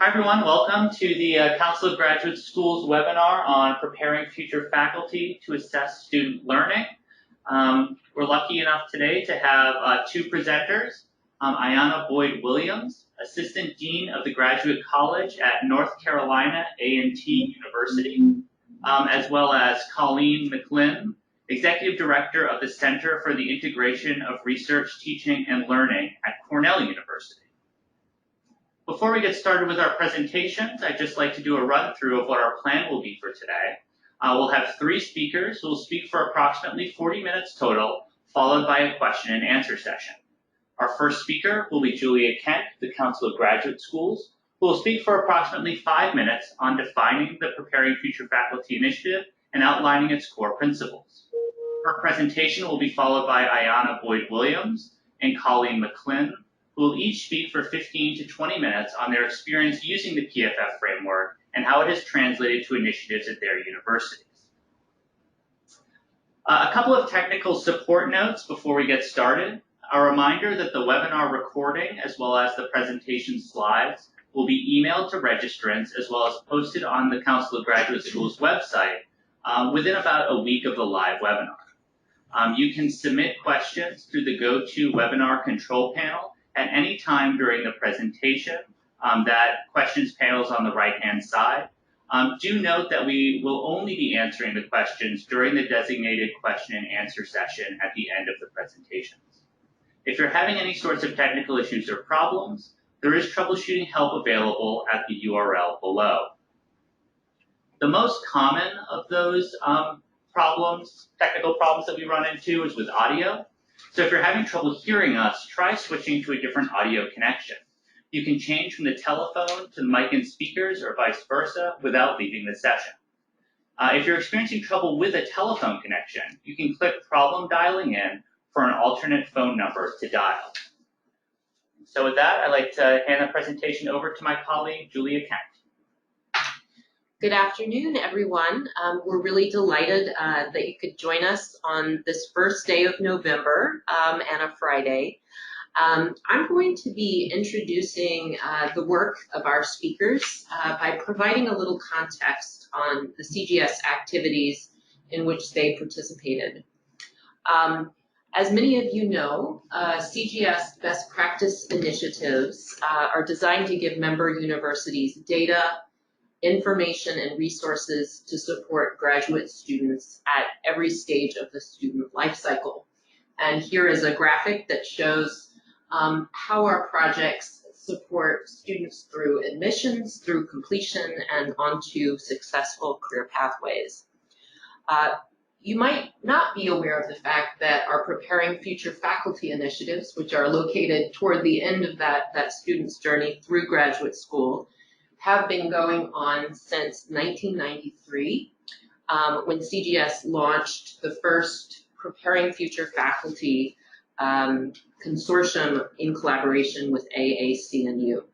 Hi everyone, welcome to the Council of Graduate Schools webinar on preparing future faculty to assess student learning. We're lucky enough today to have two presenters, Ayanna Boyd-Williams, Assistant Dean of the Graduate College at North Carolina A&T University, as well as Colleen McLinn, Executive Director of the Center for the Integration of Research, Teaching, and Learning at Cornell University. Before we get started with our presentations, I'd just like to do a run-through of what our plan will be for today. We'll have three speakers who will speak for approximately 40 minutes total, followed by a question and answer session. Our first speaker will be Julia Kent, the Council of Graduate Schools, who will speak for approximately 5 minutes on defining the Preparing Future Faculty Initiative and outlining its core principles. Her presentation will be followed by Ayanna Boyd-Williams and Colleen McLinn, who will each speak for 15 to 20 minutes on their experience using the PFF framework and how it has translated to initiatives at their universities. A couple of technical support notes before we get started. A reminder that the webinar recording, as well as the presentation slides, will be emailed to registrants as well as posted on the Council of Graduate Schools website within about a week of the live webinar. You can submit questions through the GoToWebinar control panel at any time during the presentation. That questions panel is on the right-hand side. Do note that we will only be answering the questions during the designated question and answer session at the end of the presentations. If you're having any sorts of technical issues or problems, there is troubleshooting help available at the URL below. The most common of those technical problems that we run into is with audio. So if you're having trouble hearing us, try switching to a different audio connection. You can change from the telephone to the mic and speakers or vice versa without leaving the session. If you're experiencing trouble with a telephone connection, you can click problem dialing in for an alternate phone number to dial. So with that, I'd like to hand the presentation over to my colleague, Julia Kent. Good afternoon, everyone. We're really delighted that you could join us on this first day of November and a Friday. I'm going to be introducing the work of our speakers by providing a little context on the CGS activities in which they participated. As many of you know, CGS best practice initiatives are designed to give member universities data, information, and resources to support graduate students at every stage of the student life cycle. And here is a graphic that shows how our projects support students through admissions, through completion, and onto successful career pathways. You might not be aware of the fact that our Preparing Future Faculty initiatives, which are located toward the end of that student's journey through graduate school, have been going on since 1993, when CGS launched the first Preparing Future Faculty consortium in collaboration with AAC&U.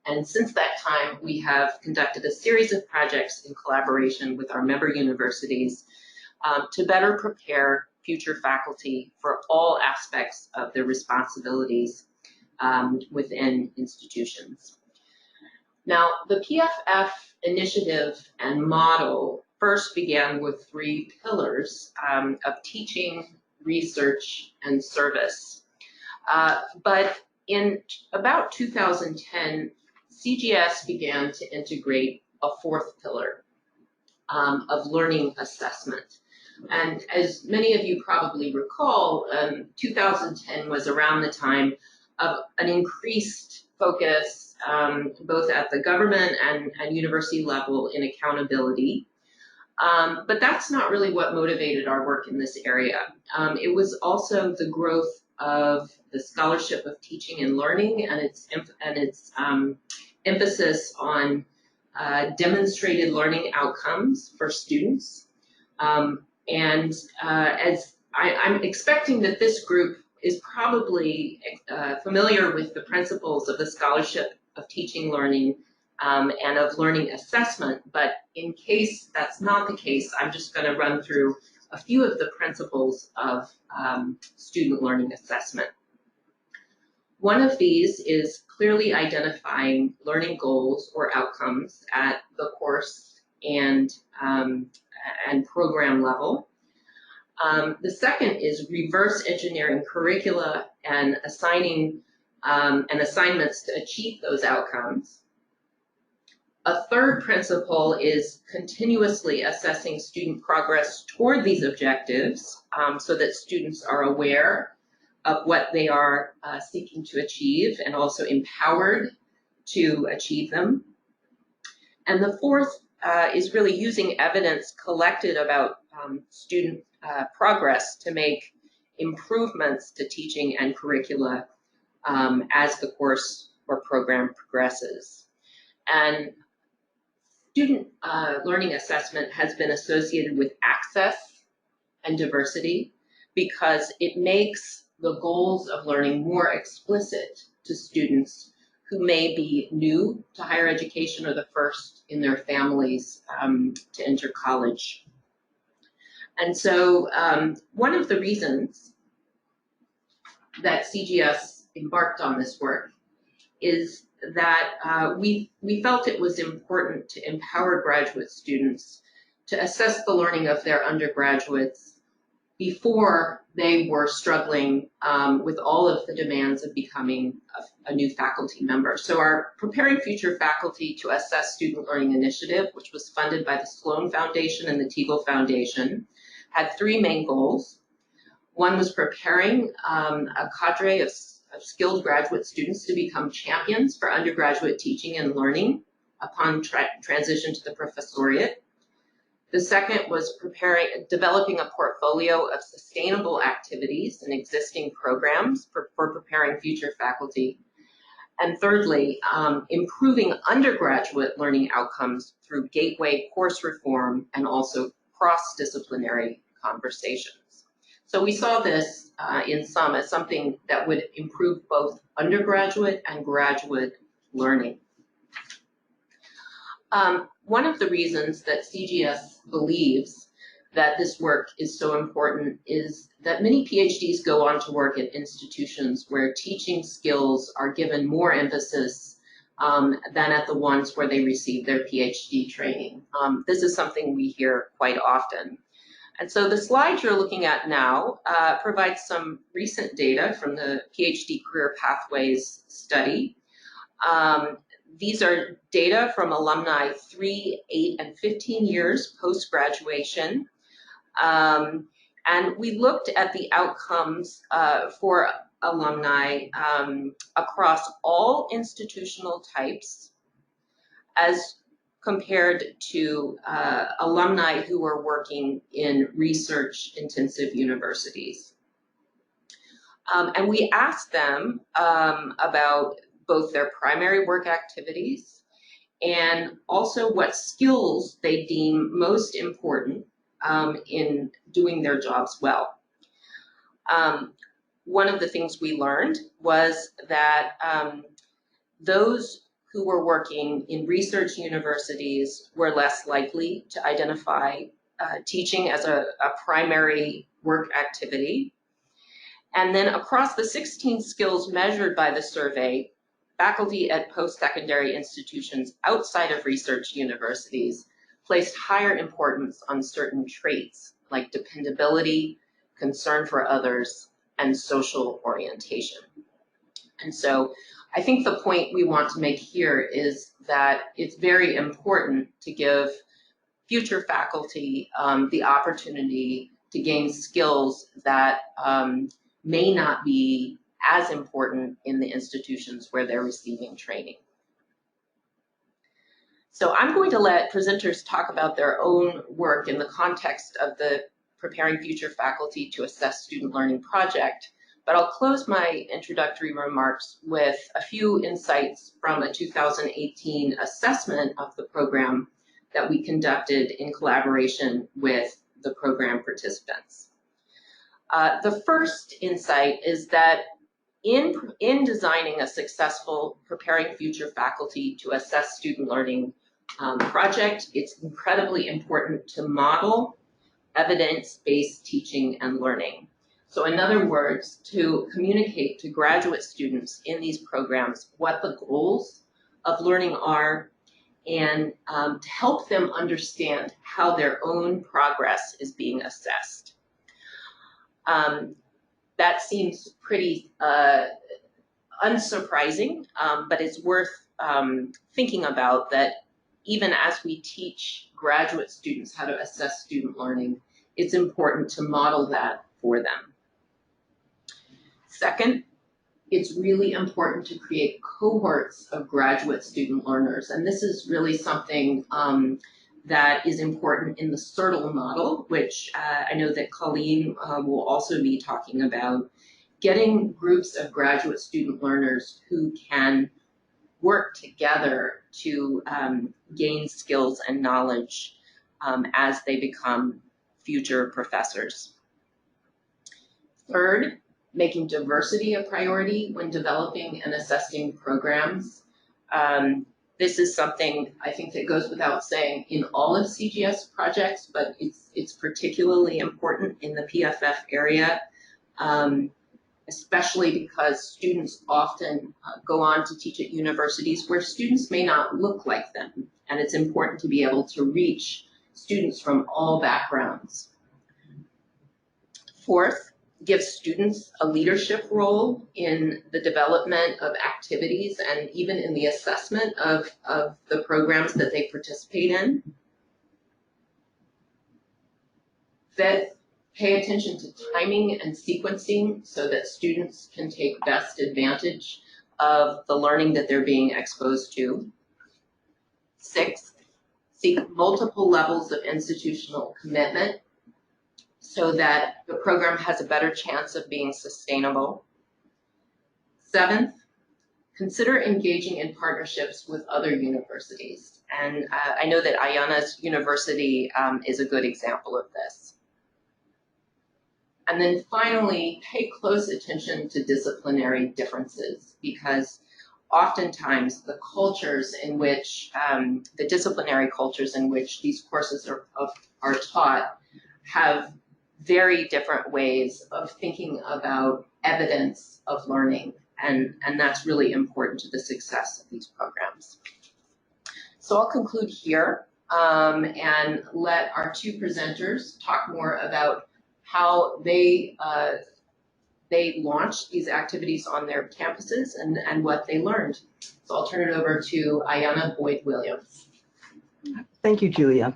And since that time, we have conducted a series of projects in collaboration with our member universities to better prepare future faculty for all aspects of their responsibilities within institutions. Now, the PFF initiative and model first began with 3 pillars of teaching, research, and service. But in about 2010, CGS began to integrate a 4th pillar of learning assessment. And as many of you probably recall, 2010 was around the time of an increased focus both at the government and university level in accountability. But that's not really what motivated our work in this area. It was also the growth of the scholarship of teaching and learning and its emphasis on demonstrated learning outcomes for students. As I'm expecting that this group is probably familiar with the principles of the scholarship of teaching, learning, and of learning assessment, but in case that's not the case, I'm just going to run through a few of the principles of student learning assessment. One of these is clearly identifying learning goals or outcomes at the course and program level. The second is reverse engineering curricula and assigning and assignments to achieve those outcomes. A third principle is continuously assessing student progress toward these objectives so that students are aware of what they are seeking to achieve and also empowered to achieve them. And the fourth is really using evidence collected about student progress to make improvements to teaching and curricula as the course or program progresses. And student learning assessment has been associated with access and diversity because it makes the goals of learning more explicit to students who may be new to higher education or the first in their families to enter college. And so one of the reasons that CGS embarked on this work is that we felt it was important to empower graduate students to assess the learning of their undergraduates before they were struggling with all of the demands of becoming a new faculty member. So our Preparing Future Faculty to Assess Student Learning initiative, which was funded by the Sloan Foundation and the Teagle Foundation, had three main goals. One was preparing a cadre of skilled graduate students to become champions for undergraduate teaching and learning upon transition to the professoriate. The second was developing a portfolio of sustainable activities and existing programs for preparing future faculty. And thirdly, improving undergraduate learning outcomes through gateway course reform and also cross-disciplinary conversations. So we saw this in sum as something that would improve both undergraduate and graduate learning. One of the reasons that CGS believes that this work is so important is that many PhDs go on to work at institutions where teaching skills are given more emphasis than at the ones where they receive their PhD training. This is something we hear quite often. And so the slide you're looking at now provides some recent data from the PhD Career Pathways study. These are data from alumni 3, 8, and 15 years post-graduation. And we looked at the outcomes for alumni across all institutional types as compared to alumni who were working in research-intensive universities. And we asked them about both their primary work activities and also what skills they deem most important in doing their jobs well. One of the things we learned was that those who were working in research universities were less likely to identify teaching as a primary work activity. And then across the 16 skills measured by the survey, faculty at post-secondary institutions outside of research universities placed higher importance on certain traits like dependability, concern for others, and social orientation. And so I think the point we want to make here is that it's very important to give future faculty the opportunity to gain skills that may not be as important in the institutions where they're receiving training. So I'm going to let presenters talk about their own work in the context of the Preparing Future Faculty to Assess Student Learning project, but I'll close my introductory remarks with a few insights from a 2018 assessment of the program that we conducted in collaboration with the program participants. The first insight is that in designing a successful Preparing Future Faculty to Assess Student Learning project, it's incredibly important to model evidence-based teaching and learning. So in other words, to communicate to graduate students in these programs what the goals of learning are, and to help them understand how their own progress is being assessed. That seems pretty unsurprising, but it's worth thinking about that even as we teach graduate students how to assess student learning, it's important to model that for them. Second, it's really important to create cohorts of graduate student learners, and this is really something that is important in the SoTL model, which I know that Colleen will also be talking about, getting groups of graduate student learners who can work together to gain skills and knowledge as they become future professors. Third, making diversity a priority when developing and assessing programs. This is something I think that goes without saying in all of CGS projects, but it's particularly important in the PFF area, especially because students often go on to teach at universities where students may not look like them, and it's important to be able to reach students from all backgrounds. Fourth, give students a leadership role in the development of activities and even in the assessment of the programs that they participate in. Fifth, pay attention to timing and sequencing so that students can take best advantage of the learning that they're being exposed to. Sixth, seek multiple levels of institutional commitment so that the program has a better chance of being sustainable. Seventh, consider engaging in partnerships with other universities. And I know that Ayana's university is a good example of this. And then finally, pay close attention to disciplinary differences, because oftentimes the cultures in which, the disciplinary cultures in which these courses are taught have very different ways of thinking about evidence of learning, and that's really important to the success of these programs. So I'll conclude here and let our two presenters talk more about how they launched these activities on their campuses and what they learned. So I'll turn it over to Ayana Boyd-Williams. Thank you, Julia.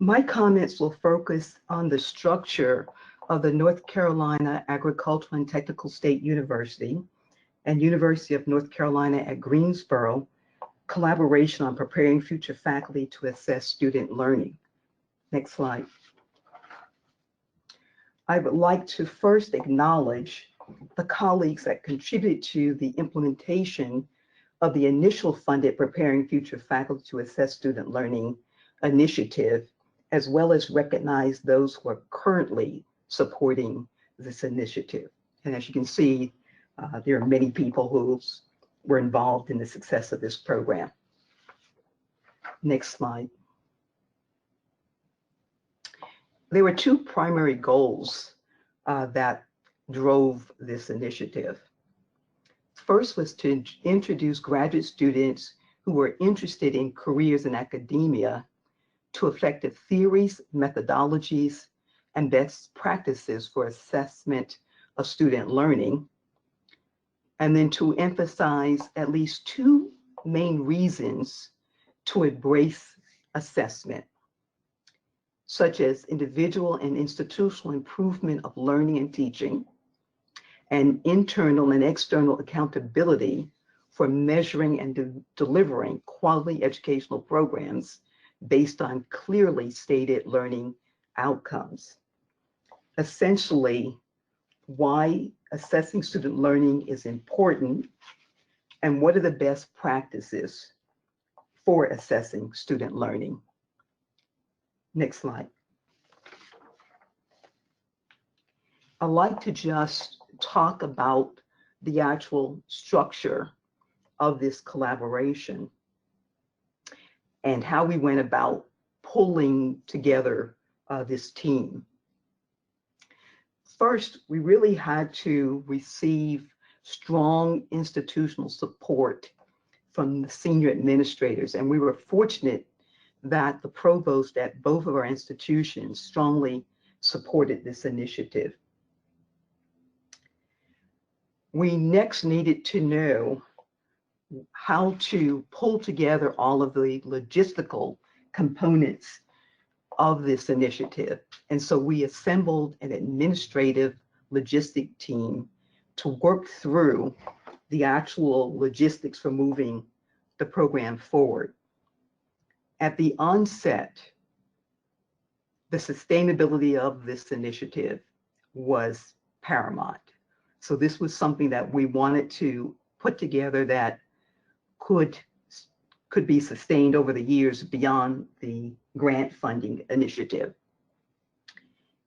My comments will focus on the structure of the North Carolina Agricultural and Technical State University and University of North Carolina at Greensboro collaboration on preparing future faculty to assess student learning. Next slide. I would like to first acknowledge the colleagues that contributed to the implementation of the initial funded Preparing Future Faculty to Assess Student Learning initiative, as well as recognize those who are currently supporting this initiative. And as you can see, there are many people who were involved in the success of this program. Next slide. There were two primary goals that drove this initiative. First was to introduce graduate students who were interested in careers in academia to effective theories, methodologies, and best practices for assessment of student learning, and then to emphasize at least two main reasons to embrace assessment, such as individual and institutional improvement of learning and teaching, and internal and external accountability for measuring and delivering quality educational programs based on clearly stated learning outcomes. Essentially, why assessing student learning is important and what are the best practices for assessing student learning. Next slide. I'd like to just talk about the actual structure of this collaboration and how we went about pulling together this team. First, we really had to receive strong institutional support from the senior administrators, and we were fortunate that the provost at both of our institutions strongly supported this initiative. We next needed to know how to pull together all of the logistical components of this initiative. And so we assembled an administrative logistic team to work through the actual logistics for moving the program forward. At the onset, the sustainability of this initiative was paramount. So this was something that we wanted to put together that could be sustained over the years beyond the grant funding initiative.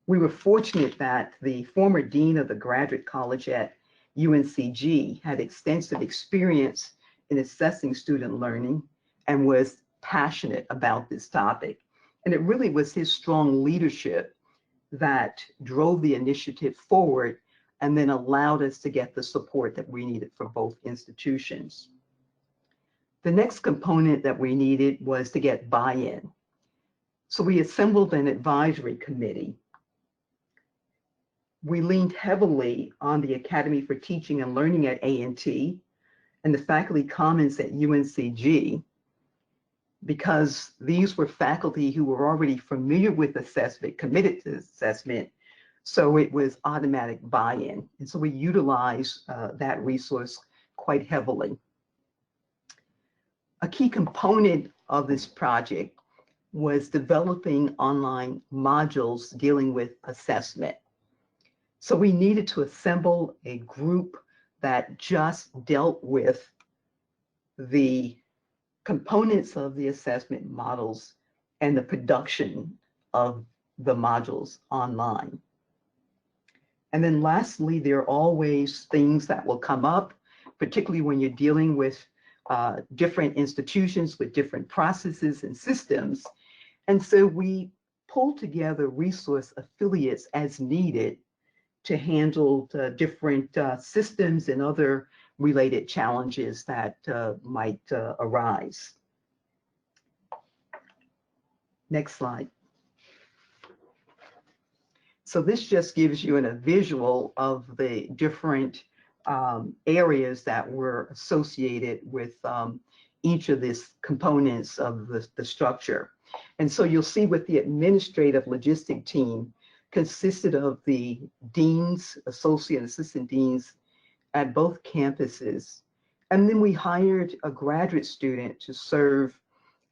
We were fortunate that the former dean of the graduate college at UNCG had extensive experience in assessing student learning and was passionate about this topic. And it really was his strong leadership that drove the initiative forward and then allowed us to get the support that we needed for both institutions. The next component that we needed was to get buy-in. So we assembled an advisory committee. We leaned heavily on the Academy for Teaching and Learning at A&T and the Faculty Commons at UNCG, because these were faculty who were already familiar with assessment, committed to assessment, so it was automatic buy-in. And so we utilized that resource quite heavily. A key component of this project was developing online modules dealing with assessment. So we needed to assemble a group that just dealt with the components of the assessment models and the production of the modules online. And then lastly, there are always things that will come up, particularly when you're dealing with different institutions with different processes and systems. And so we pulled together resource affiliates as needed to handle the different systems and other related challenges that might arise. Next slide. So this just gives you a visual of the different areas that were associated with each of these components of the structure. And so you'll see with the administrative logistic team consisted of the deans, associate and assistant deans at both campuses. And then we hired a graduate student to serve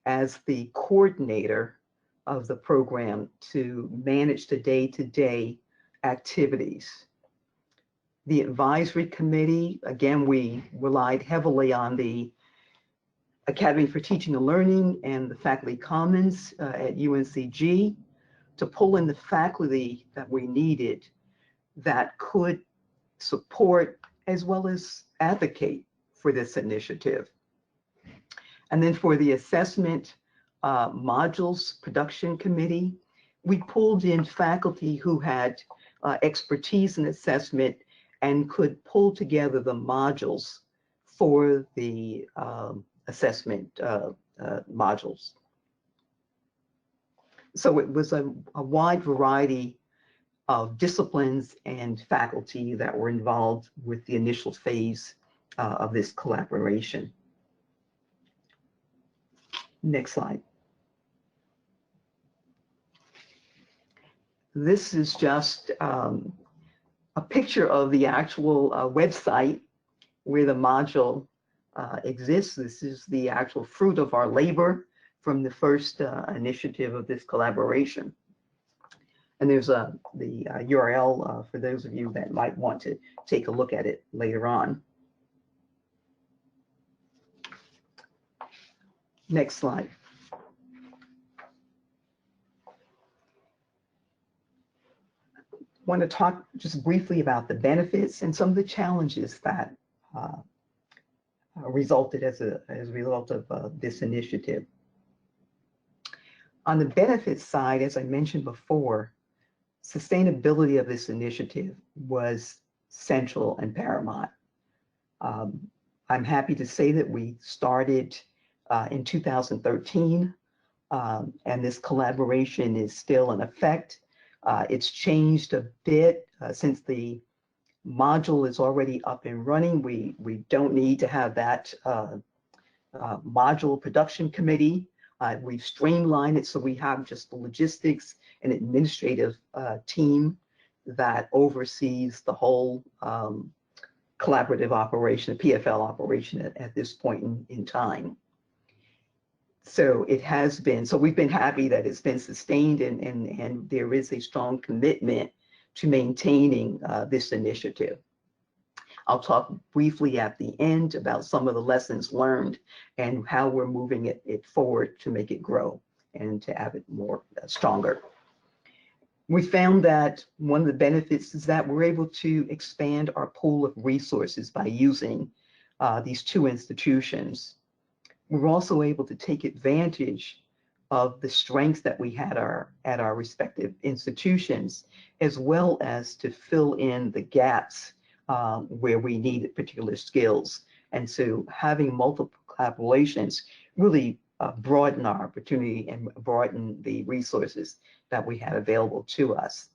as the coordinator of the program to manage the day-to-day activities. The advisory committee, again, we relied heavily on the Academy for Teaching and Learning and the Faculty Commons at UNCG to pull in the faculty that we needed that could support as well as advocate for this initiative. And then for the assessment modules production committee, we pulled in faculty who had expertise in assessment and could pull together the modules for the assessment modules. So it was a wide variety of disciplines and faculty that were involved with the initial phase of this collaboration. Next slide. This is just a picture of the actual website where the module exists. This is the actual fruit of our labor from the first initiative of this collaboration. And there's the URL for those of you that might want to take a look at it later on. Next slide. I want to talk just briefly about the benefits and some of the challenges that resulted as a result of this initiative. On the benefits side, as I mentioned before, Sustainability of this initiative was central and paramount. I'm happy to say that we started in 2013, and this collaboration is still in effect. It's changed a bit since the module is already up and running. We don't need to have that module production committee. We've streamlined it so we have just the logistics and administrative team that oversees the whole collaborative operation, PFL operation at this point in time. So it has been, so we've been happy that it's been sustained, and there is a strong commitment to maintaining this initiative. I'll talk briefly at the end about some of the lessons learned and how we're moving it forward to make it grow and to have it more stronger. We found that one of the benefits is that we're able to expand our pool of resources by using these two institutions. We're also able to take advantage of the strengths that we had at our respective institutions, as well as to fill in the gaps where we needed particular skills. And so having multiple collaborations really broaden our opportunity and broaden the resources that we had available to us.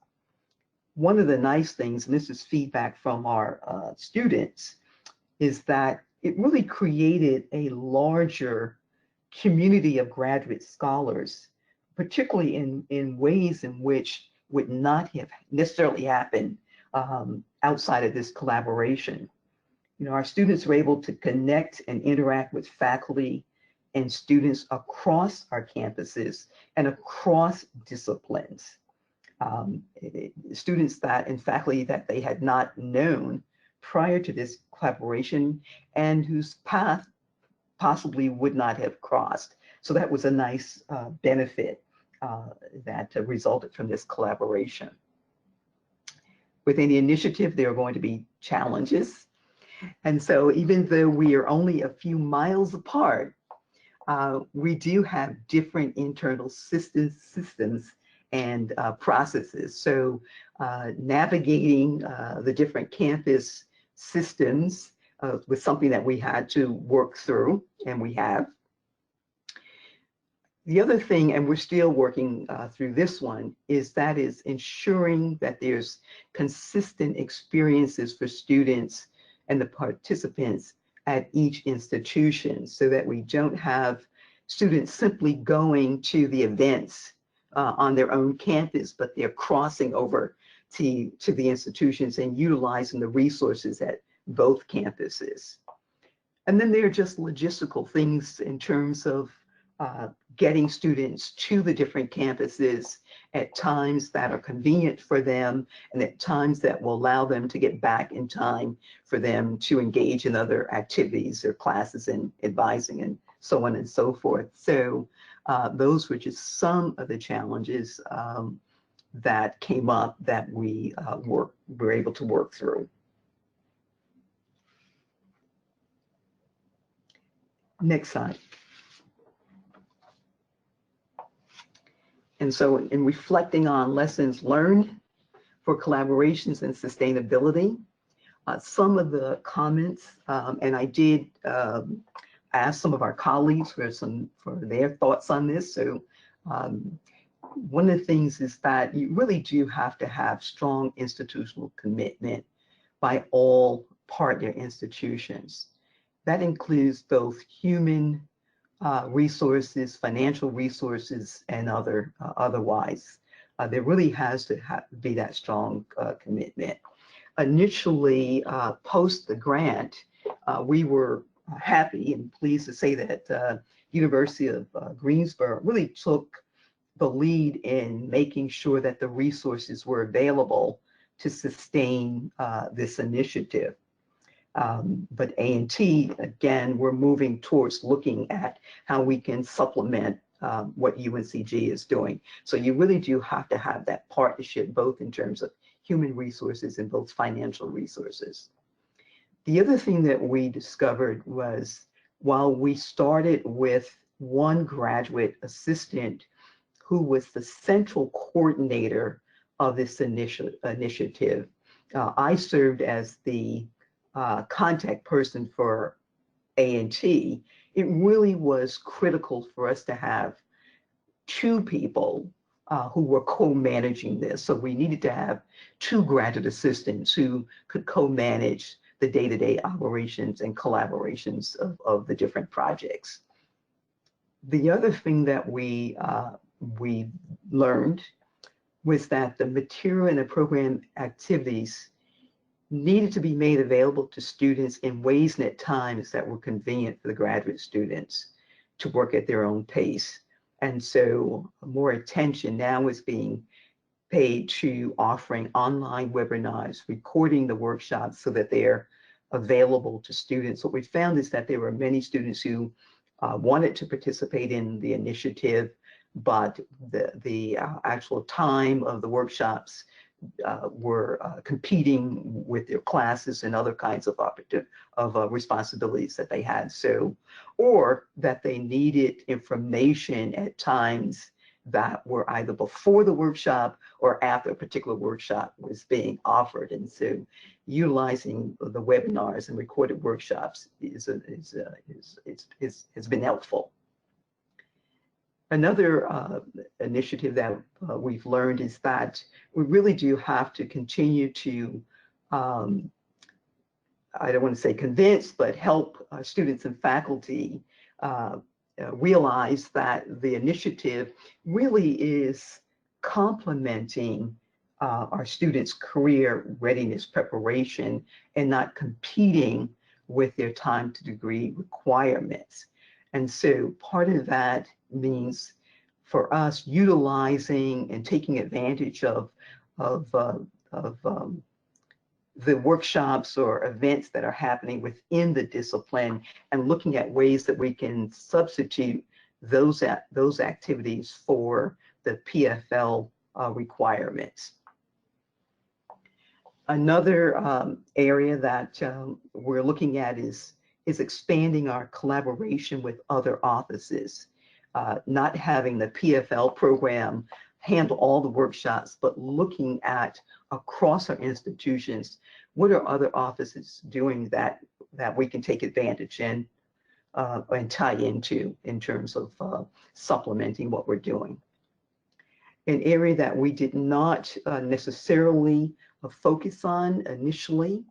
One of the nice things, and this is feedback from our students, is that it really created a larger community of graduate scholars, particularly in ways in which would not have necessarily happened outside of this collaboration. You know, our students were able to connect and interact with faculty and students across our campuses and across disciplines. Students that and faculty that they had not known prior to this collaboration and whose path possibly would not have crossed. So that was a nice benefit that resulted from this collaboration. Within the initiative, there are going to be challenges. And so even though we are only a few miles apart, we do have different internal systems and processes. So navigating the different campus systems was something that we had to work through, and we have. The other thing, and we're still working through this one, is ensuring that there's consistent experiences for students and the participants at each institution, so that we don't have students simply going to the events on their own campus, but they're crossing over to the institutions and utilizing the resources at both campuses. And then there are just logistical things in terms of getting students to the different campuses at times that are convenient for them and at times that will allow them to get back in time for them to engage in other activities or classes and advising and so on and so forth. So those were just some of the challenges that came up that we were able to work through. Next slide. And so in reflecting on lessons learned for collaborations and sustainability, some of the comments, and I did ask some of our colleagues for their thoughts on this. So one of the things is that you really do have to have strong institutional commitment by all partner institutions. That includes both human resources, financial resources, and otherwise. There really has to be that strong commitment. Initially, post the grant, we were happy and pleased to say that University of Greensboro really took the lead in making sure that the resources were available to sustain this initiative. But A&T, again, we're moving towards looking at how we can supplement what UNCG is doing. So you really do have to have that partnership, both in terms of human resources and both financial resources. The other thing that we discovered was, while we started with one graduate assistant who was the central coordinator of this initiative. I served as the contact person for A&T. It really was critical for us to have two people who were co-managing this. So we needed to have two graduate assistants who could co-manage the day-to-day operations and collaborations of the different projects. The other thing that we learned was that the material and the program activities needed to be made available to students in ways and at times that were convenient for the graduate students to work at their own pace. And so more attention now is being paid to offering online webinars, recording the workshops so that they're available to students. What we found is that there were many students who wanted to participate in the initiative, but the actual time of the workshops were competing with their classes and other kinds of responsibilities that they had. So, or that they needed information at times that were either before the workshop or after a particular workshop was being offered. And so utilizing the webinars and recorded workshops has been helpful. Another initiative that we've learned is that we really do have to continue to, I don't want to say convince, but help students and faculty realize that the initiative really is complementing our students' career readiness preparation and not competing with their time to degree requirements. And so part of that means for us utilizing and taking advantage of the workshops or events that are happening within the discipline and looking at ways that we can substitute those activities for the PFL requirements. Another area that we're looking at is expanding our collaboration with other offices, not having the PFL program handle all the workshops, but looking at across our institutions, what are other offices doing that we can take advantage in and tie into in terms of supplementing what we're doing. An area that we did not necessarily focus on initially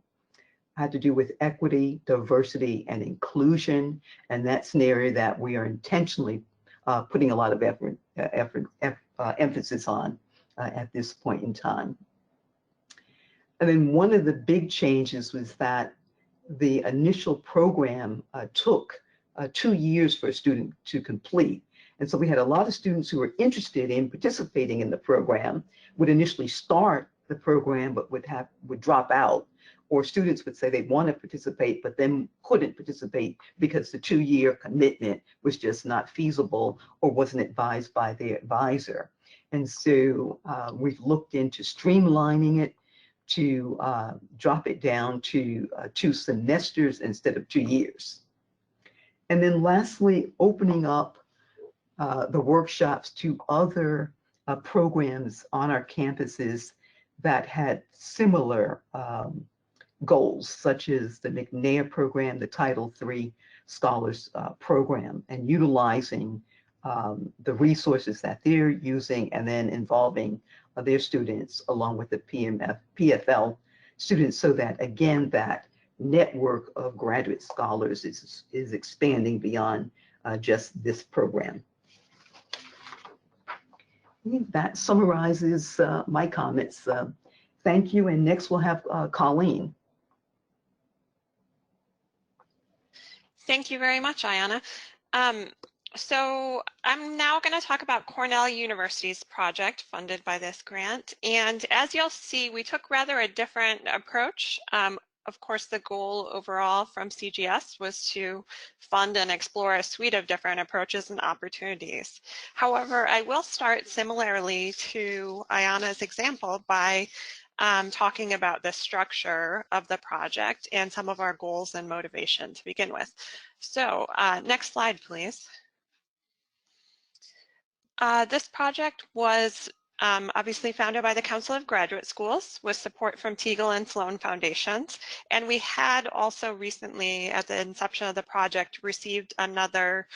had to do with equity, diversity, and inclusion, and that's an area that we are intentionally putting a lot of emphasis on at this point in time. And then one of the big changes was that the initial program took 2 years for a student to complete. And so we had a lot of students who were interested in participating in the program, would initially start the program, but would drop out. Or students would say they want to participate, but then couldn't participate because the 2-year commitment was just not feasible or wasn't advised by their advisor. And so we've looked into streamlining it to drop it down to 2 semesters instead of 2 years. And then lastly, opening up the workshops to other programs on our campuses that had similar goals, such as the McNair program, the Title III Scholars program, and utilizing the resources that they're using and then involving their students along with the PFL students so that, again, that network of graduate scholars is expanding beyond just this program. I think that summarizes my comments. Thank you, and next we'll have Colleen. Thank you very much, Ayana. So I'm now going to talk about Cornell University's project funded by this grant. And as you'll see, we took rather a different approach. Of course, the goal overall from CGS was to fund and explore a suite of different approaches and opportunities. However, I will start similarly to Ayana's example by talking about the structure of the project and some of our goals and motivation to begin with. So next slide, please. This project was obviously founded by the Council of Graduate Schools with support from Teagle and Sloan Foundations. And we had also recently, at the inception of the project, received another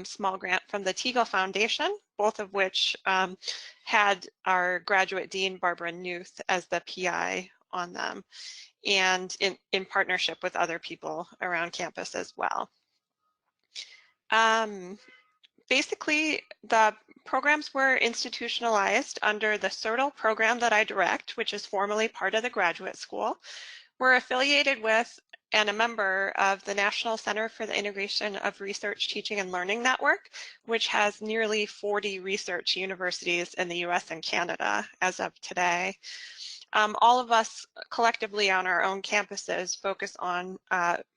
small grant from the Teagle Foundation, both of which had our graduate dean, Barbara Newth, as the PI on them, and in partnership with other people around campus as well. Basically, the programs were institutionalized under the SoTL program that I direct, which is formally part of the graduate school. We're affiliated with and a member of the National Center for the Integration of Research, Teaching, and Learning Network, which has nearly 40 research universities in the US and Canada as of today. All of us collectively on our own campuses focus on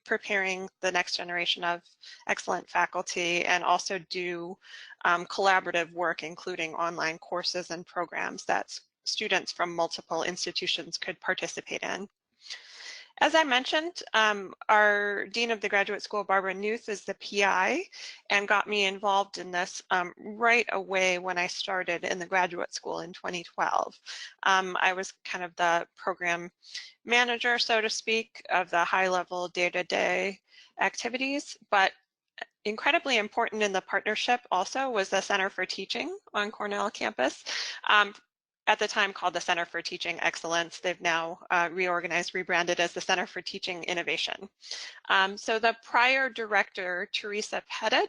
preparing the next generation of excellent faculty and also do collaborative work, including online courses and programs that students from multiple institutions could participate in. As I mentioned, our Dean of the Graduate School, Barbara Newth, is the PI and got me involved in this right away when I started in the graduate school in 2012. I was kind of the program manager, so to speak, of the high-level day-to-day activities, but incredibly important in the partnership also was the Center for Teaching on Cornell campus. At the time called the Center for Teaching Excellence. They've now reorganized, rebranded as the Center for Teaching Innovation. So the prior director, Teresa Pettit,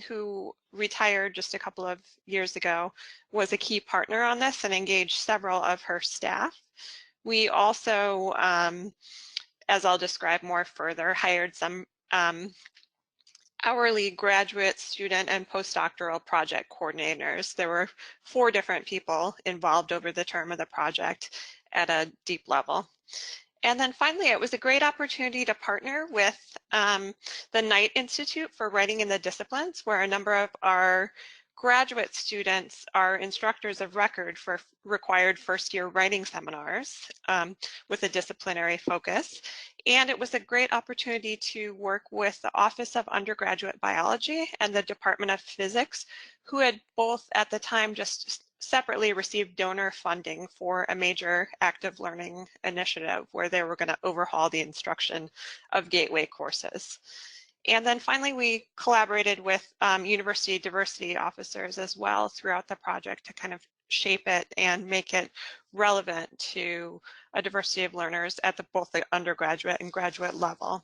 who retired just a couple of years ago, was a key partner on this and engaged several of her staff. We also, as I'll describe more further, hired some hourly graduate, student, and postdoctoral project coordinators. There were 4 different people involved over the term of the project at a deep level. And then finally, it was a great opportunity to partner with the Knight Institute for Writing in the Disciplines, where a number of our graduate students are instructors of record for required first-year writing seminars with a disciplinary focus. And it was a great opportunity to work with the Office of Undergraduate Biology and the Department of Physics, who had both at the time just separately received donor funding for a major active learning initiative where they were going to overhaul the instruction of gateway courses. And then finally, we collaborated with university diversity officers as well throughout the project to kind of shape it and make it relevant to a diversity of learners at both the undergraduate and graduate level.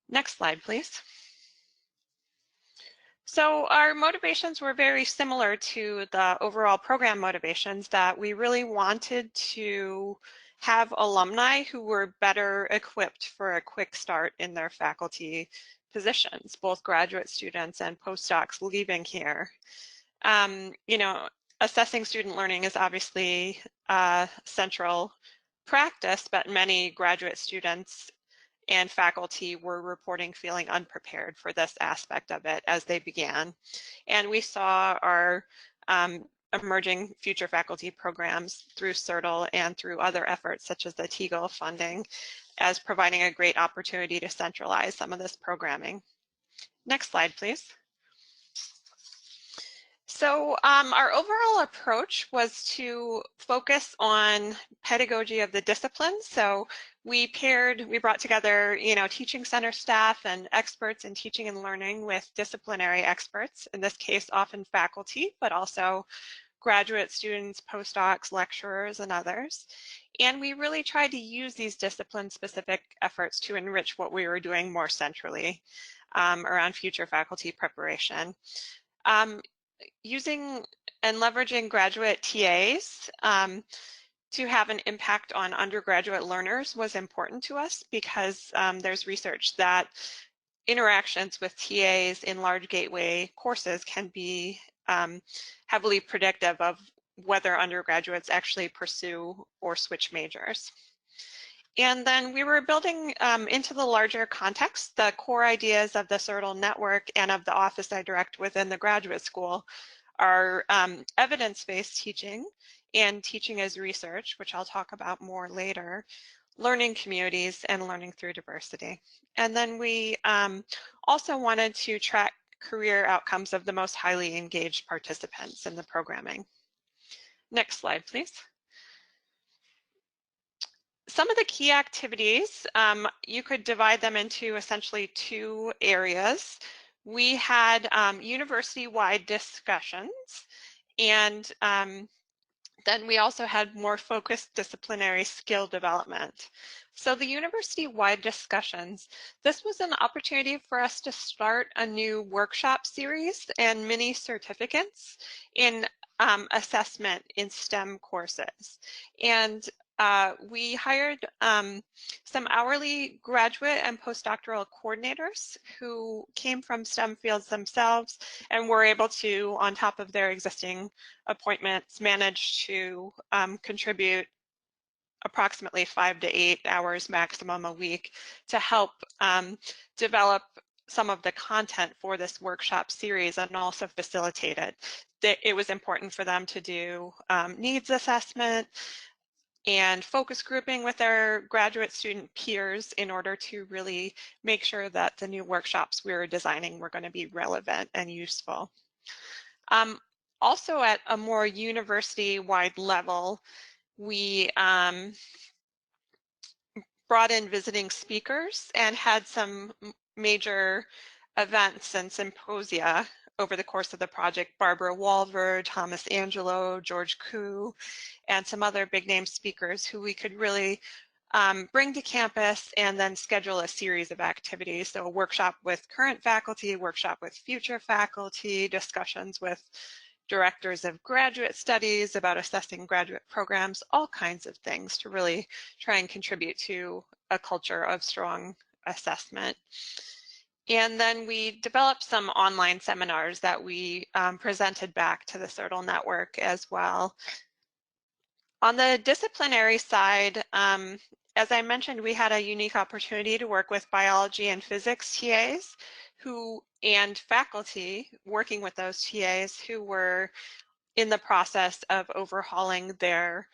Next slide, please. So our motivations were very similar to the overall program motivations, that we really wanted to have alumni who were better equipped for a quick start in their faculty positions, both graduate students and postdocs leaving here. You know, assessing student learning is obviously a central practice, but many graduate students and faculty were reporting feeling unprepared for this aspect of it as they began. And we saw our emerging future faculty programs through SoTL and through other efforts such as the Teagle funding as providing a great opportunity to centralize some of this programming. Next slide, please. So our overall approach was to focus on pedagogy of the disciplines. So we brought together, you know, teaching center staff and experts in teaching and learning with disciplinary experts, in this case, often faculty, but also graduate students, postdocs, lecturers, and others. And we really tried to use these discipline-specific efforts to enrich what we were doing more centrally around future faculty preparation. Using and leveraging graduate TAs to have an impact on undergraduate learners was important to us because there's research that interactions with TAs in large gateway courses can be heavily predictive of whether undergraduates actually pursue or switch majors. And then we were building into the larger context, the core ideas of the SoTL network and of the office I direct within the graduate school are evidence-based teaching and teaching as research, which I'll talk about more later, learning communities, and learning through diversity. And then we also wanted to track career outcomes of the most highly engaged participants in the programming. Next slide, please. Some of the key activities, you could divide them into essentially two areas. We had university-wide discussions, and then we also had more focused disciplinary skill development. So the university-wide discussions, this was an opportunity for us to start a new workshop series and mini certificates in assessment in STEM courses. And we hired some hourly graduate and postdoctoral coordinators who came from STEM fields themselves and were able to, on top of their existing appointments, manage to contribute approximately 5 to 8 hours maximum a week to help develop some of the content for this workshop series and also facilitate it. It was important for them to do needs assessment and focus grouping with their graduate student peers in order to really make sure that the new workshops we were designing were going to be relevant and useful. Also at a more university-wide level, we brought in visiting speakers and had some major events and symposia over the course of the project. Barbara Walver, Thomas Angelo, George Koo, and some other big name speakers who we could really bring to campus and then schedule a series of activities. So a workshop with current faculty, a workshop with future faculty, discussions with directors of graduate studies about assessing graduate programs, all kinds of things to really try and contribute to a culture of strong assessment. And then we developed some online seminars that we presented back to the SoTL network as well. On the disciplinary side, as I mentioned, we had a unique opportunity to work with biology and physics TAs and faculty working with those TAs who were in the process of overhauling their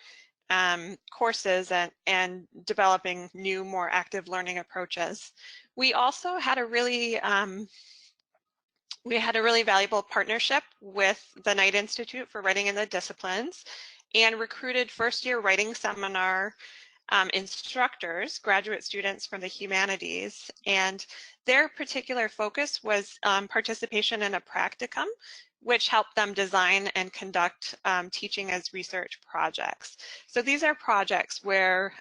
courses and developing new, more active learning approaches. We also had a really valuable partnership with the Knight Institute for Writing in the Disciplines and recruited first-year writing seminar instructors, graduate students from the humanities, and their particular focus was participation in a practicum, which helped them design and conduct teaching as research projects. So these are projects where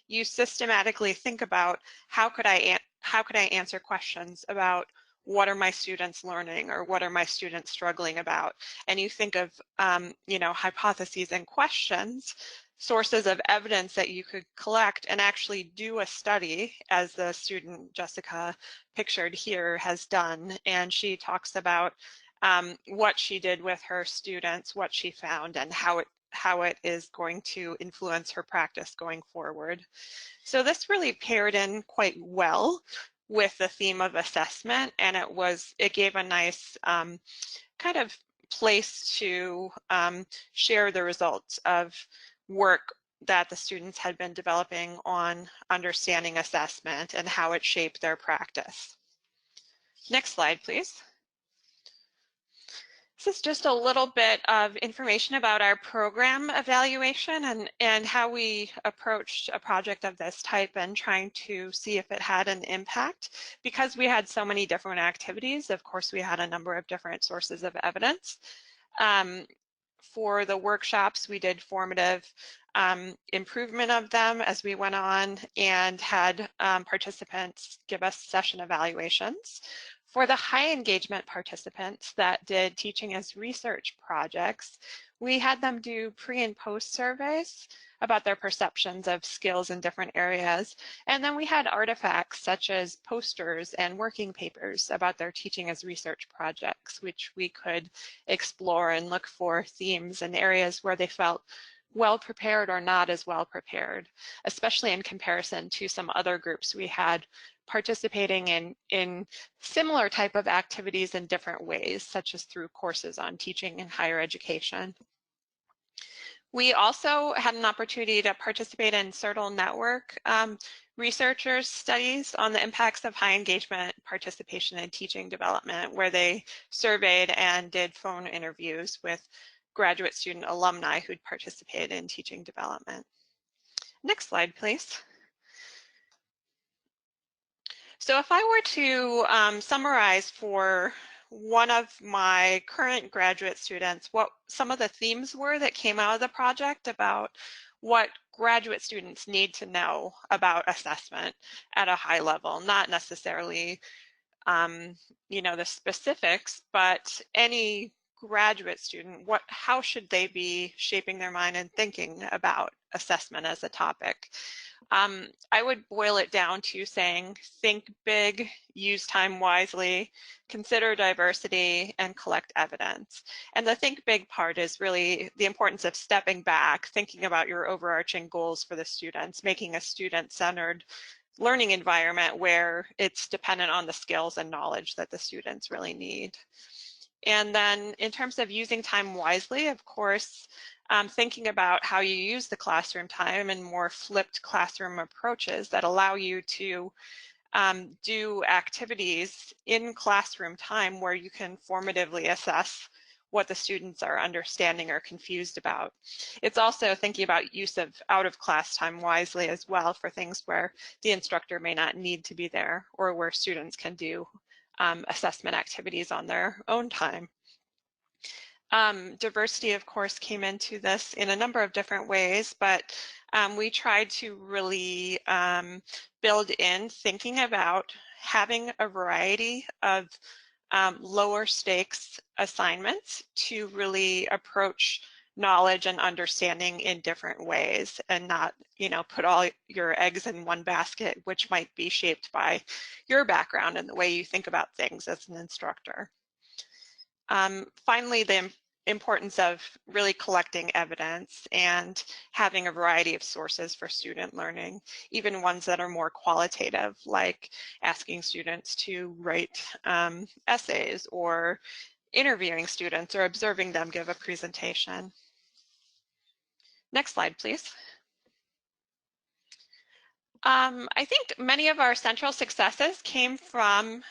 you systematically think about how could I answer questions about what are my students learning or what are my students struggling about, and you think of hypotheses and questions, sources of evidence that you could collect and actually do a study, as the student Jessica pictured here has done. And she talks about what she did with her students, what she found, and how it is going to influence her practice going forward. So this really paired in quite well with the theme of assessment, and it gave a nice kind of place to share the results of work that the students had been developing on understanding assessment and how it shaped their practice. Next slide, please. This is just a little bit of information about our program evaluation and how we approached a project of this type and trying to see if it had an impact. Because we had so many different activities, of course, we had a number of different sources of evidence. For the workshops, we did formative improvement of them as we went on and had participants give us session evaluations. For the high engagement participants that did teaching as research projects, we had them do pre and post surveys about their perceptions of skills in different areas. And then we had artifacts such as posters and working papers about their teaching as research projects, which we could explore and look for themes and areas where they felt well prepared or not as well prepared, especially in comparison to some other groups we had participating in similar type of activities in different ways, such as through courses on teaching in higher education. We also had an opportunity to participate in SoTL network researchers' studies on the impacts of high engagement participation in teaching development, where they surveyed and did phone interviews with graduate student alumni who'd participated in teaching development. Next slide, please. So if I were to summarize for one of my current graduate students what some of the themes were that came out of the project about what graduate students need to know about assessment at a high level, not necessarily the specifics, but any graduate student, how should they be shaping their mind and thinking about assessment as a topic? I would boil it down to saying, think big, use time wisely, consider diversity, and collect evidence. And the think big part is really the importance of stepping back, thinking about your overarching goals for the students, making a student-centered learning environment where it's dependent on the skills and knowledge that the students really need. And then in terms of using time wisely, of course, thinking about how you use the classroom time and more flipped classroom approaches that allow you to do activities in classroom time where you can formatively assess what the students are understanding or confused about. It's also thinking about use of out-of-class time wisely as well for things where the instructor may not need to be there or where students can do assessment activities on their own time. Diversity, of course, came into this in a number of different ways, but we tried to really build in thinking about having a variety of lower stakes assignments to really approach knowledge and understanding in different ways and not, put all your eggs in one basket, which might be shaped by your background and the way you think about things as an instructor. Finally, the importance of really collecting evidence and having a variety of sources for student learning, even ones that are more qualitative, like asking students to write essays or interviewing students or observing them give a presentation. Next slide, please. I think many of our central successes came from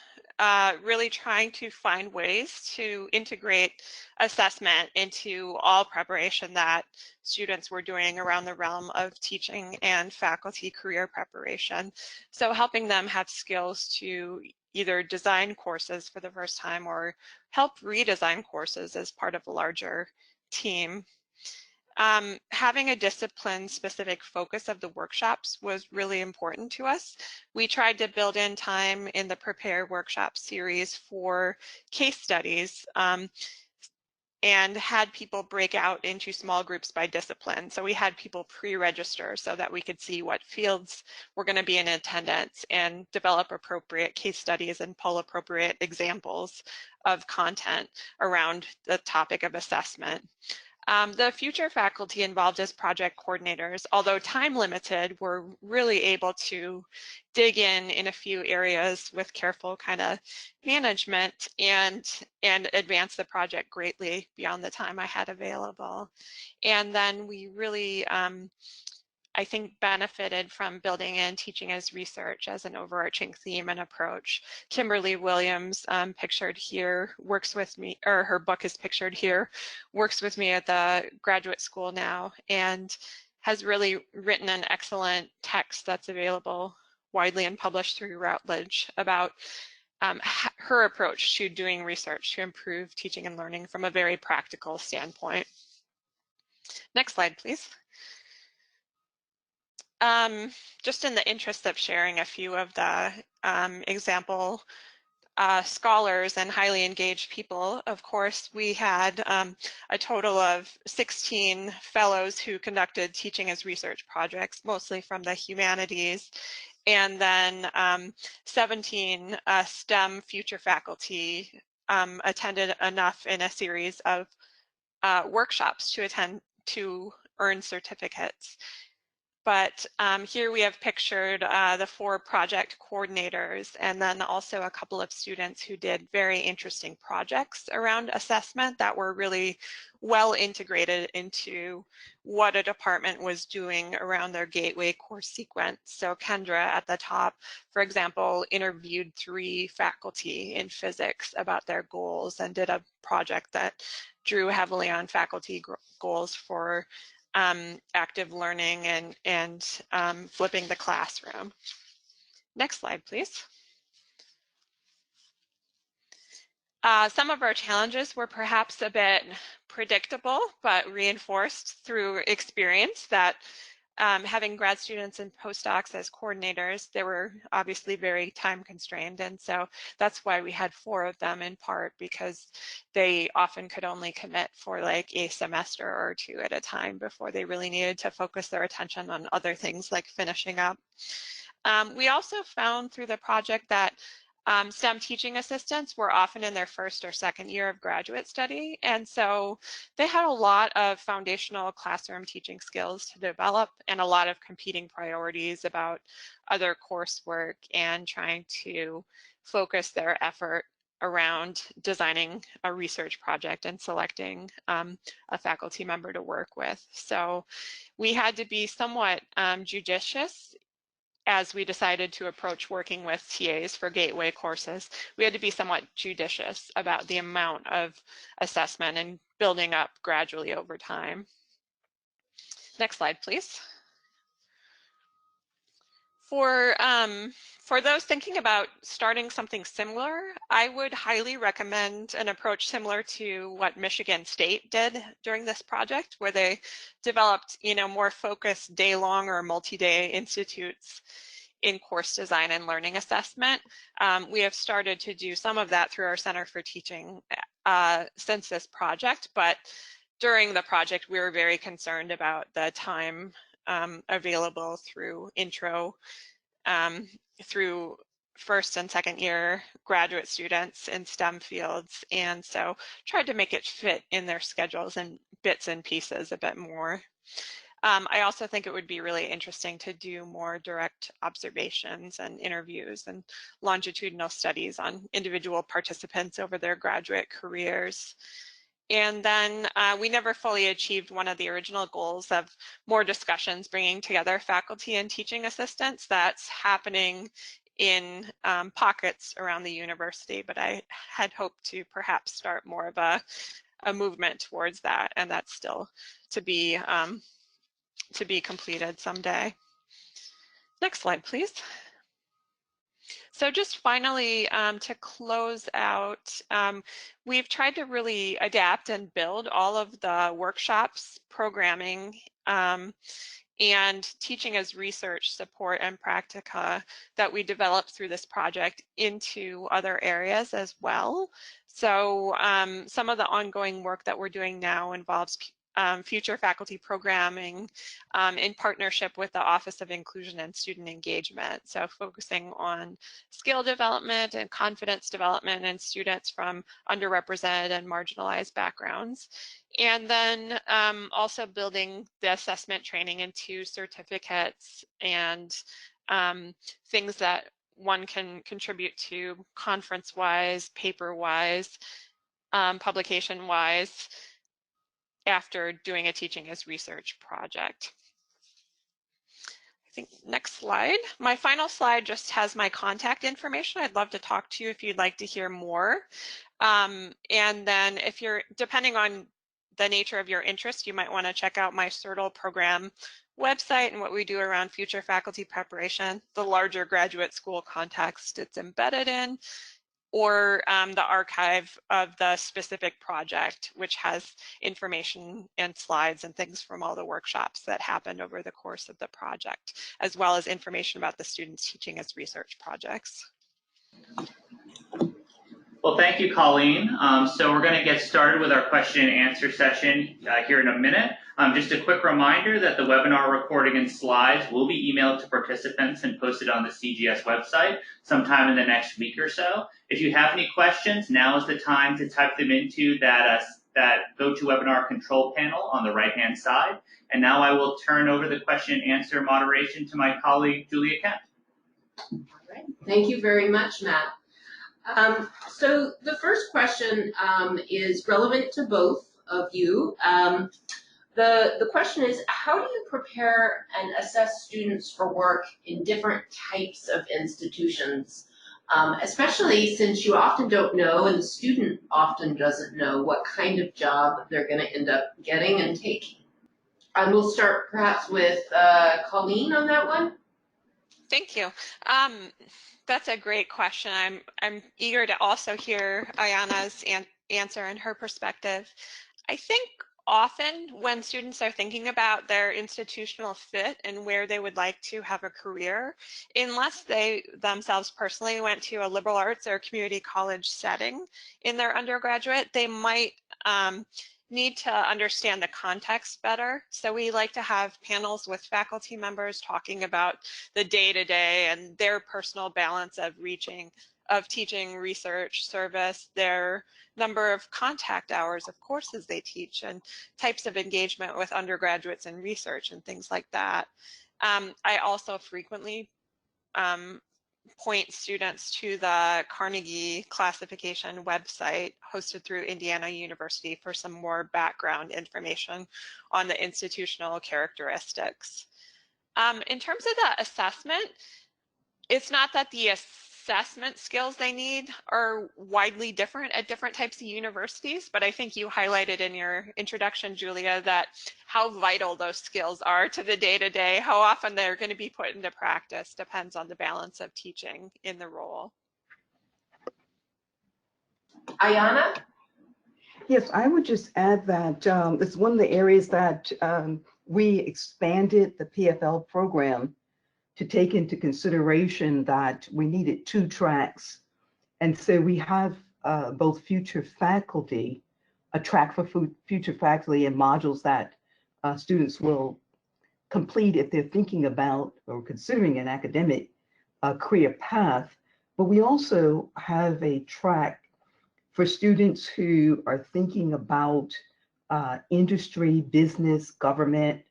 really trying to find ways to integrate assessment into all preparation that students were doing around the realm of teaching and faculty career preparation. So helping them have skills to either design courses for the first time or help redesign courses as part of a larger team. Having a discipline-specific focus of the workshops was really important to us. We tried to build in time in the Prepare workshop series for case studies and had people break out into small groups by discipline. So we had people pre-register so that we could see what fields were going to be in attendance and develop appropriate case studies and pull appropriate examples of content around the topic of assessment. The future faculty involved as project coordinators, although time limited, were really able to dig in a few areas with careful kind of management and advance the project greatly beyond the time I had available. And then we really, I think, benefited from building in teaching as research as an overarching theme and approach. Kimberly Williams, pictured here, works with me, or her book is pictured here, works with me at the graduate school now and has really written an excellent text that's available widely and published through Routledge about her approach to doing research to improve teaching and learning from a very practical standpoint. Next slide, please. Just in the interest of sharing a few of the example scholars and highly engaged people, of course, we had a total of 16 fellows who conducted teaching as research projects, mostly from the humanities, and then 17 STEM future faculty attended enough in a series of workshops to earn certificates. but here we have pictured the 4 project coordinators and then also a couple of students who did very interesting projects around assessment that were really well integrated into what a department was doing around their gateway course sequence. So Kendra at the top, for example, interviewed 3 faculty in physics about their goals and did a project that drew heavily on faculty goals for active learning and flipping the classroom. Next slide, please. Some of our challenges were perhaps a bit predictable, but reinforced through experience that having grad students and postdocs as coordinators, they were obviously very time constrained. And so that's why we had 4 of them in part, because they often could only commit for like a semester or 2 at a time before they really needed to focus their attention on other things like finishing up. We also found through the project that STEM teaching assistants were often in their 1st or 2nd year of graduate study, and so they had a lot of foundational classroom teaching skills to develop and a lot of competing priorities about other coursework and trying to focus their effort around designing a research project and selecting a faculty member to work with. So we had to be somewhat judicious as we decided to approach working with TAs for gateway courses. We had to be somewhat judicious about the amount of assessment and building up gradually over time. Next slide, please. For those thinking about starting something similar, I would highly recommend an approach similar to what Michigan State did during this project, where they developed, more focused day-long or multi-day institutes in course design and learning assessment. We have started to do some of that through our Center for Teaching since this project, but during the project, we were very concerned about the time available through intro, through 1st and 2nd year graduate students in STEM fields, and so tried to make it fit in their schedules and bits and pieces a bit more. I also think it would be really interesting to do more direct observations and interviews and longitudinal studies on individual participants over their graduate careers. And then we never fully achieved one of the original goals of more discussions, bringing together faculty and teaching assistants. That's happening in pockets around the university, but I had hoped to perhaps start more of a movement towards that, and that's still to be completed someday. Next slide, please. So just finally, to close out, we've tried to really adapt and build all of the workshops, programming, and teaching as research support and practica that we developed through this project into other areas as well. So some of the ongoing work that we're doing now involves future faculty programming in partnership with the Office of Inclusion and Student Engagement. So focusing on skill development and confidence development in students from underrepresented and marginalized backgrounds. And then also building the assessment training into certificates and things that one can contribute to conference-wise, paper-wise, publication-wise, after doing a teaching as research project. I think next slide. My final slide just has my contact information. I'd love to talk to you if you'd like to hear more. And then if you're, depending on the nature of your interest, you might want to check out my SoTL program website and what we do around future faculty preparation, the larger graduate school context it's embedded in, or the archive of the specific project, which has information and slides and things from all the workshops that happened over the course of the project, as well as information about the students teaching as research projects. Well, thank you, Colleen. So we're going to get started with our question and answer session here in a minute. Just a quick reminder that the webinar recording and slides will be emailed to participants and posted on the CGS website sometime in the next week or so. If you have any questions, now is the time to type them into that that GoToWebinar control panel on the right-hand side. And now I will turn over the question and answer moderation to my colleague, Julia Kent. All right. Thank you very much, Matt. So the first question is relevant to both of you. The question is, how do you prepare and assess students for work in different types of institutions, especially since you often don't know and the student often doesn't know what kind of job they're going to end up getting and taking? And we'll start perhaps with Colleen on that one. Thank you. That's a great question. I'm eager to also hear Ayana's answer and her perspective. I think often when students are thinking about their institutional fit and where they would like to have a career, unless they themselves personally went to a liberal arts or community college setting in their undergraduate, they might need to understand the context better. So we like to have panels with faculty members talking about the day-to-day and their personal balance of teaching, research, service, their number of contact hours of courses they teach, and types of engagement with undergraduates in research and things like that. I also frequently point students to the Carnegie classification website hosted through Indiana University for some more background information on the institutional characteristics. In terms of the assessment, it's not that the assessment skills they need are widely different at different types of universities, but I think you highlighted in your introduction, Julia, that how vital those skills are to the day-to-day, how often they're going to be put into practice depends on the balance of teaching in the role. Ayana? Yes, I would just add that it's one of the areas that we expanded the PFL program to take into consideration that we needed 2 tracks. And so we have both future faculty, a track for future faculty and modules that students will complete if they're thinking about or considering an academic career path. But we also have a track for students who are thinking about industry, business, government,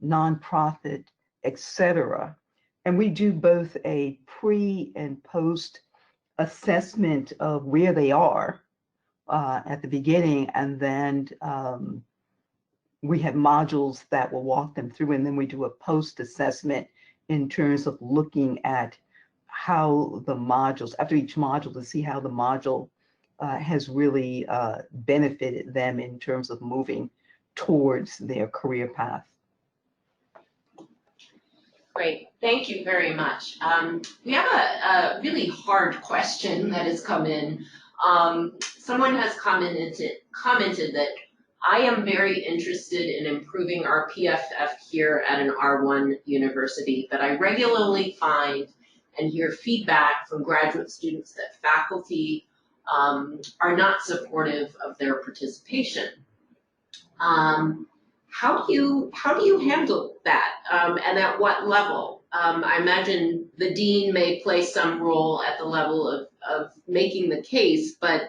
nonprofit, etc. And we do both a pre and post assessment of where they are at the beginning, and then we have modules that will walk them through, and then we do a post assessment in terms of looking at how the modules, after each module, to see how the module has really benefited them in terms of moving towards their career path. Great, thank you very much. We have a really hard question that has come in. Someone has commented that I am very interested in improving our PFF here at an R1 university, but I regularly find and hear feedback from graduate students that faculty are not supportive of their participation. How do you handle that, and at what level? I imagine the dean may play some role at the level of making the case, but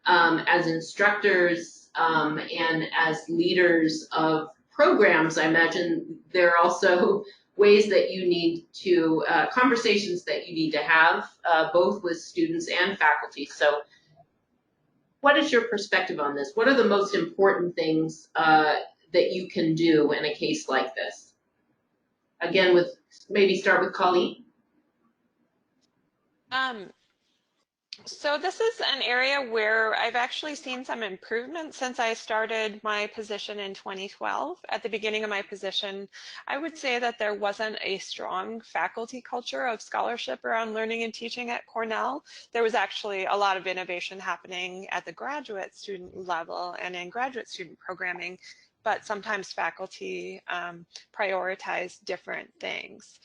as instructors and as leaders of programs, I imagine there are also ways that you need to, conversations that you need to have, both with students and faculty. So what is your perspective on this? What are the most important things that you can do in a case like this? Again, maybe start with Colleen. So this is an area where I've actually seen some improvement since I started my position in 2012. At the beginning of my position, I would say that there wasn't a strong faculty culture of scholarship around learning and teaching at Cornell. There was actually a lot of innovation happening at the graduate student level and in graduate student programming, but sometimes faculty prioritize different things.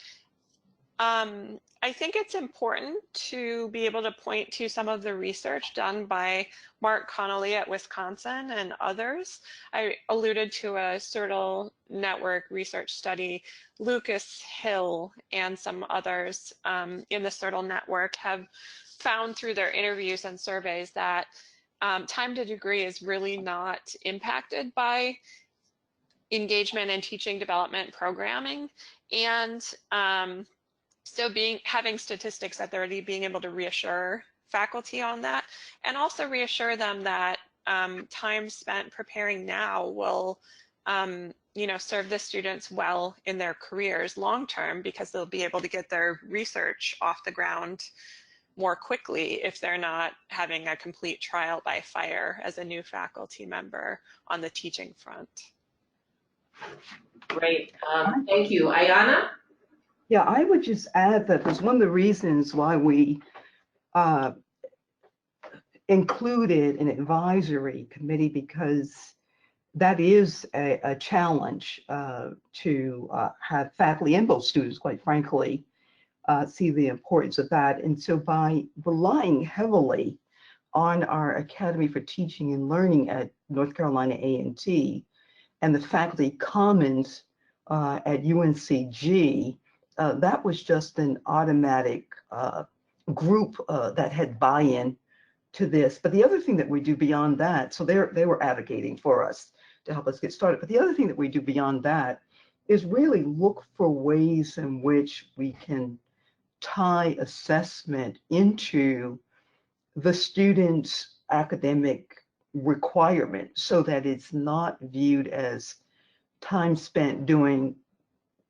I think it's important to be able to point to some of the research done by Mark Connolly at Wisconsin and others. I alluded to a SoTL network research study. Lucas Hill and some others in the SoTL network have found through their interviews and surveys that time to degree is really not impacted by engagement in teaching development programming. And so having statistics at 30, being able to reassure faculty on that, and also reassure them that time spent preparing now will serve the students well in their careers long term, because they'll be able to get their research off the ground more quickly if they're not having a complete trial by fire as a new faculty member on the teaching front. Great, thank you. Ayana? Yeah, I would just add that that's one of the reasons why we included an advisory committee, because that is a challenge to have faculty and both students, quite frankly, see the importance of that. And so by relying heavily on our Academy for Teaching and Learning at North Carolina A&T and the Faculty Commons at UNCG, that was just an automatic group that had buy-in to this. But the other thing that we do beyond that, so they were advocating for us to help us get started. But the other thing that we do beyond that is really look for ways in which we can tie assessment into the student's academic requirement, so that it's not viewed as time spent doing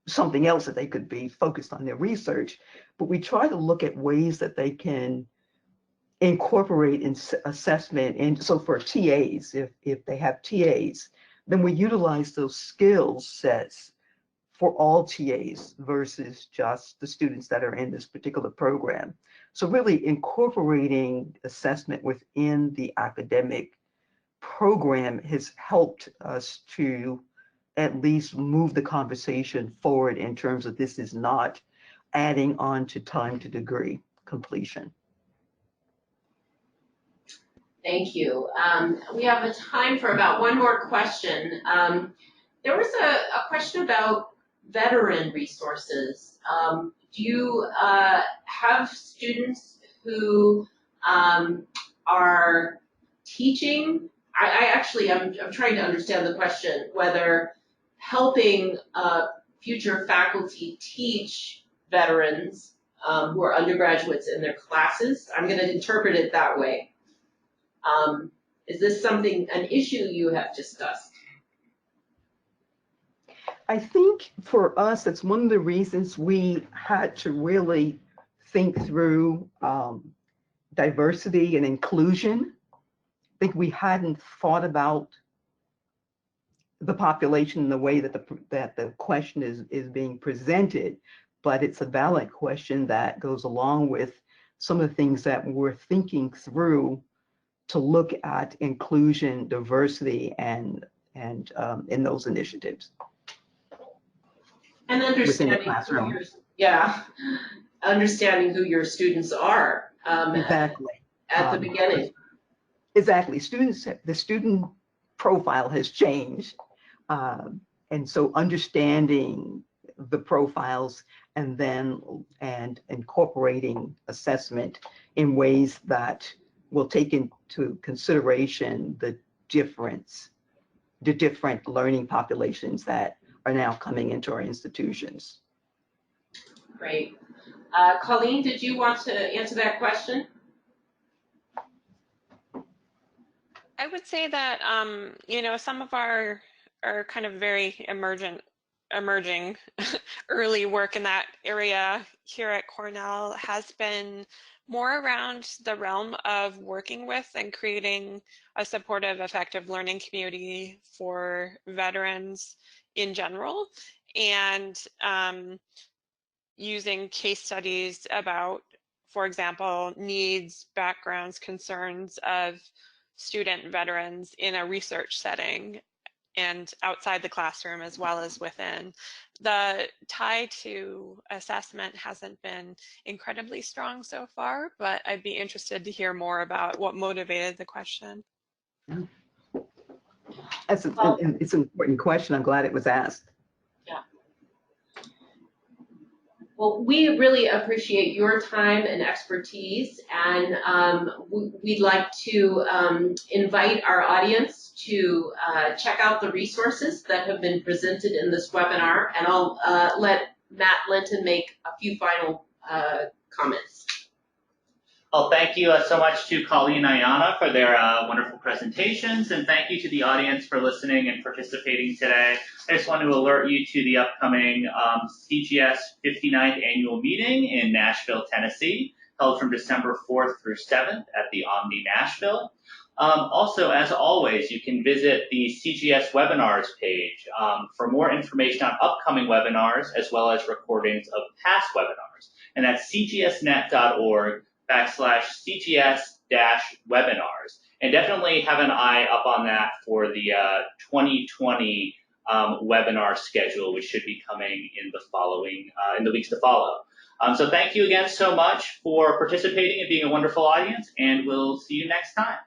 something else that they could be focused on their research. But we try to look at ways that they can incorporate in assessment. And so for TAs, if they have TAs, then we utilize those skill sets for all TAs versus just the students that are in this particular program. So really incorporating assessment within the academic program has helped us to at least move the conversation forward in terms of this is not adding on to time to degree completion. Thank you. We have a time for about one more question. There was a question about veteran resources. Do you have students who are teaching? I'm trying to understand the question, whether helping future faculty teach veterans who are undergraduates in their classes. I'm going to interpret it that way. Is this an issue you have discussed? I think for us, that's one of the reasons we had to really think through diversity and inclusion. I think we hadn't thought about the population in the way that the question is being presented, but it's a valid question that goes along with some of the things that we're thinking through to look at inclusion, diversity, and in those initiatives. And understanding understanding who your students are. Exactly. At the beginning. Exactly. The student profile has changed. And so understanding the profiles and incorporating assessment in ways that will take into consideration the different learning populations that are now coming into our institutions. Great. Colleen, did you want to answer that question? I would say that, some of our kind of very emerging early work in that area here at Cornell has been more around the realm of working with and creating a supportive, effective learning community for veterans in general, and using case studies about, for example, needs, backgrounds, concerns of student veterans in a research setting and outside the classroom as well as within. The tie to assessment hasn't been incredibly strong so far, but I'd be interested to hear more about what motivated the question. It's an important question. I'm glad it was asked. Yeah. Well, we really appreciate your time and expertise, and we'd like to invite our audience to check out the resources that have been presented in this webinar, and I'll let Matt Linton make a few final comments. Well, thank you so much to Colleen and Ayana for their wonderful presentations, and thank you to the audience for listening and participating today. I just want to alert you to the upcoming CGS 59th annual meeting in Nashville, Tennessee, held from December 4th through 7th at the Omni Nashville. Also, as always, you can visit the CGS webinars page for more information on upcoming webinars as well as recordings of past webinars, and that's cgsnet.org/CGS-webinars. And definitely have an eye up on that for the 2020 webinar schedule, which should be coming in the weeks to follow. So thank you again so much for participating and being a wonderful audience, and we'll see you next time.